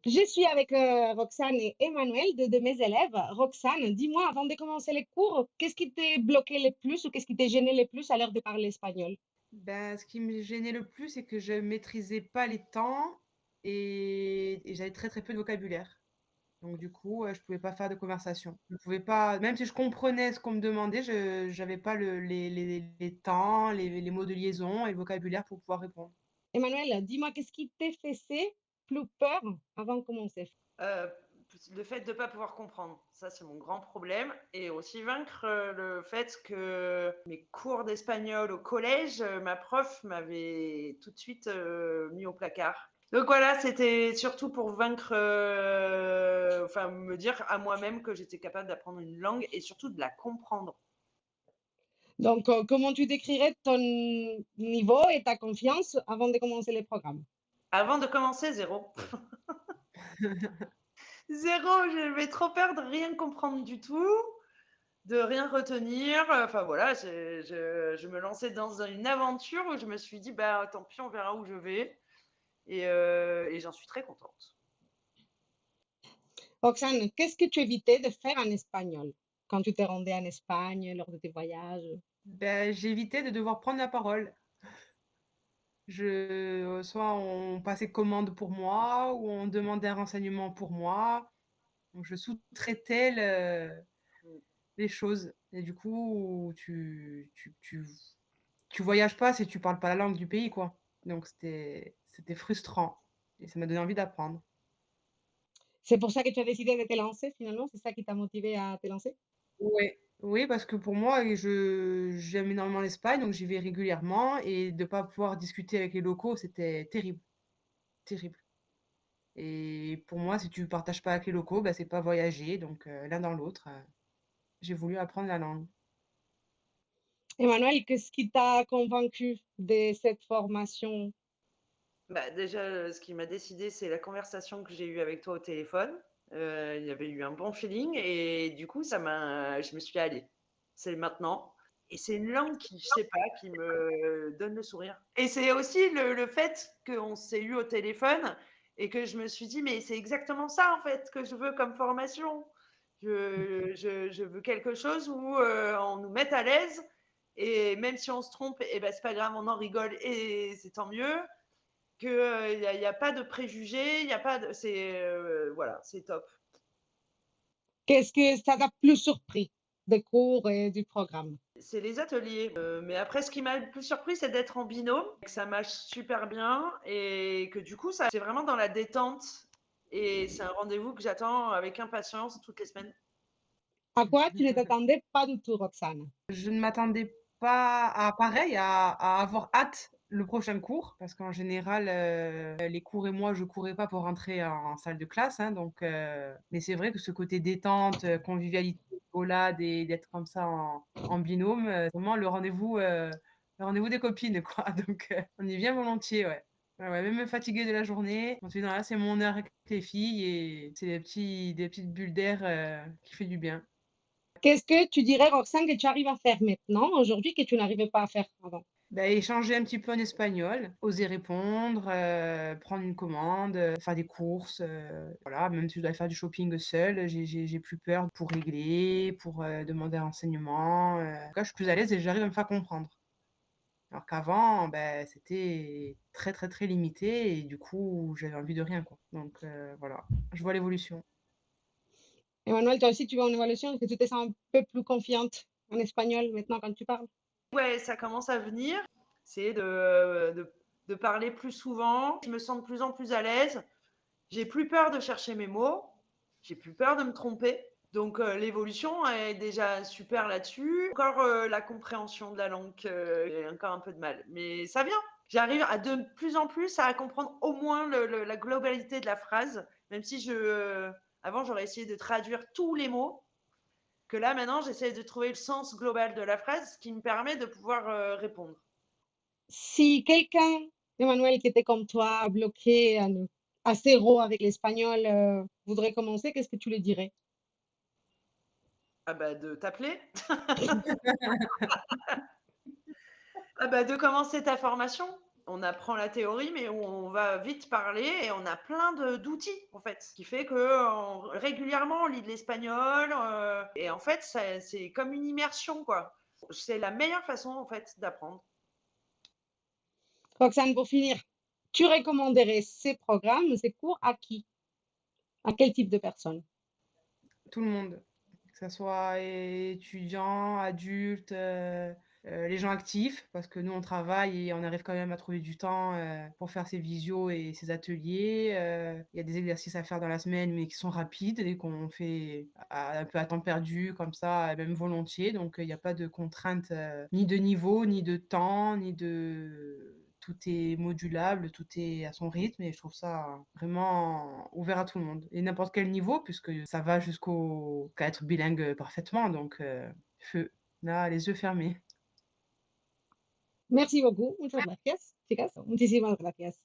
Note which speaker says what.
Speaker 1: Je suis avec Roxane et Emmanuel, deux de mes élèves. Roxane, dis-moi, avant de commencer les cours, qu'est-ce qui t'est bloqué le plus ou qu'est-ce qui t'est gêné le plus à l'heure de parler espagnol?
Speaker 2: Ben, ce qui me gênait le plus, c'est que je maîtrisais pas les temps et j'avais très très peu de vocabulaire. Donc du coup, je pouvais pas faire de conversation. Je pouvais pas, même si je comprenais ce qu'on me demandait, je j'avais pas les temps, les mots de liaison et le vocabulaire pour pouvoir répondre.
Speaker 1: Emmanuel, dis-moi, qu'est-ce qui t'est fait plus peur avant de commencer?
Speaker 3: Heu, le fait de ne pas pouvoir comprendre, ça c'est mon grand problème et aussi vaincre, le fait que mes cours d'espagnol au collège, ma prof m'avait tout de suite, mis au placard. Donc voilà, c'était surtout pour vaincre, enfin me dire à moi-même que j'étais capable d'apprendre une langue et surtout de la comprendre.
Speaker 1: Donc, comment tu décrirais ton niveau et ta confiance avant de commencer le programme?
Speaker 3: Avant de commencer, 0. 0, j'avais trop peur de rien comprendre du tout. De rien retenir. Enfin voilà, je me lançais dans une aventure où je me suis dit, bah tant pis, on verra où je vais. Et j'en suis très contente.
Speaker 1: Roxane, qu'est-ce que tu évitais de faire en espagnol quand tu te rendais en Espagne lors de tes voyages?
Speaker 2: Ben, j'évitais de devoir prendre la parole. Soit on passait commande pour moi, ou on demandait un renseignement pour moi. Donc je sous-traitais les choses. Et du coup, tu voyages pas si tu parles pas la langue du pays, quoi. Donc c'était frustrant. Et ça m'a donné envie d'apprendre.
Speaker 1: C'est pour ça que tu as décidé de te lancer finalement? C'est ça qui t'a motivé à te lancer?
Speaker 2: Ouais. Oui, parce que pour moi, j'aime énormément l'Espagne, donc j'y vais régulièrement. Et de pas pouvoir discuter avec les locaux, c'était terrible, terrible. Et pour moi, si tu partages pas avec les locaux, bah, c'est pas voyager. Donc l'un dans l'autre, j'ai voulu apprendre la langue.
Speaker 1: Emmanuel, qu'est-ce qui t'a convaincu de cette formation?
Speaker 3: Bah, déjà, ce qui m'a décidé, c'est la conversation que j'ai eue avec toi au téléphone. Il y avait eu un bon feeling et du coup, je me suis dit, allez, c'est maintenant. Et c'est une langue qui, je sais pas, qui me donne le sourire. Et c'est aussi le fait qu'on s'est eu au téléphone et que je me suis dit, mais c'est exactement ça en fait que je veux comme formation. Je veux quelque chose où on nous mette à l'aise et même si on se trompe, et ben c'est pas grave, on en rigole et c'est tant mieux que y a pas de préjugés, il y a pas de, c'est voilà, c'est top.
Speaker 1: Qu'est-ce que ça t'a plus surpris des cours et du programme?
Speaker 3: C'est les ateliers, mais après ce qui m'a le plus surpris, c'est d'être en binôme, que ça marche super bien et que du coup, ça c'est vraiment dans la détente et c'est un rendez-vous que j'attends avec impatience toutes les semaines.
Speaker 1: À quoi tu ne t'attendais pas du tout, Roxane?
Speaker 2: Je ne m'attendais pas à pareil, à avoir hâte le prochain cours, parce qu'en général, les cours et moi, je courais pas pour rentrer en salle de classe, hein, donc, mais c'est vrai que ce côté détente, convivialité, rigolade et d'être comme ça en binôme, vraiment le rendez-vous des copines, quoi. Donc, on y vient volontiers, ouais. Ouais, ouais, même fatigué de la journée, on se dit, non, là, c'est mon heure avec les filles et c'est des petites bulles d'air, qui fait du bien.
Speaker 1: Qu'est-ce que tu dirais, Roxane, que tu arrives à faire maintenant, aujourd'hui, que tu n'arrivais pas à faire avant?
Speaker 2: Bah, échanger un petit peu en espagnol, oser répondre, prendre une commande, faire des courses, voilà, même si je dois faire du shopping seule, j'ai plus peur pour régler, pour, demander un renseignement, en tout cas, je suis plus à l'aise et j'arrive à me faire comprendre. Alors qu'avant, bah, c'était très, très, très limité et du coup, j'avais envie de rien, quoi. Donc voilà, je vois l'évolution.
Speaker 1: Emmanuel, toi aussi, tu vois une évolution? Est-ce que tu te sens un peu plus confiante en espagnol maintenant quand tu parles?
Speaker 3: Ouais, ça commence à venir, c'est de parler plus souvent, je me sens de plus en plus à l'aise, j'ai plus peur de chercher mes mots, j'ai plus peur de me tromper. Donc l'évolution est déjà super là-dessus. Encore la compréhension de la langue, j'ai encore un peu de mal, mais ça vient. J'arrive à de plus en plus à comprendre au moins la globalité de la phrase, même si avant j'aurais essayé de traduire tous les mots, que là maintenant j'essaie de trouver le sens global de la phrase, ce qui me permet de pouvoir répondre.
Speaker 1: Si quelqu'un, Emmanuel, qui était comme toi, bloqué à zéro avec l'espagnol, voudrait commencer, qu'est-ce que tu lui dirais?
Speaker 3: Ah bah de t'appeler, ah bah de commencer ta formation. On apprend la théorie, mais on va vite parler et on a plein d'outils, en fait. Ce qui fait que régulièrement, on lit de l'espagnol. Et en fait, c'est comme une immersion, quoi. C'est la meilleure façon, en fait, d'apprendre.
Speaker 1: Roxane, pour finir, tu recommanderais ces programmes, ces cours à qui? À quel type de personnes?
Speaker 2: Tout le monde, que ça soit étudiants, adultes, les gens actifs, parce que nous on travaille et on arrive quand même à trouver du temps pour faire ces visios et ces ateliers. Il y a des exercices à faire dans la semaine, mais qui sont rapides et qu'on fait un peu à temps perdu, comme ça, même volontiers. Donc il n'y a pas de contrainte ni de niveau, ni de temps, ni de... Tout est modulable, tout est à son rythme et je trouve ça vraiment ouvert à tout le monde. Et n'importe quel niveau, puisque ça va jusqu'à être bilingue parfaitement. Donc, feu, là, les yeux fermés.
Speaker 1: Merci beaucoup. Muchas gracias, chicas. Muchísimas gracias.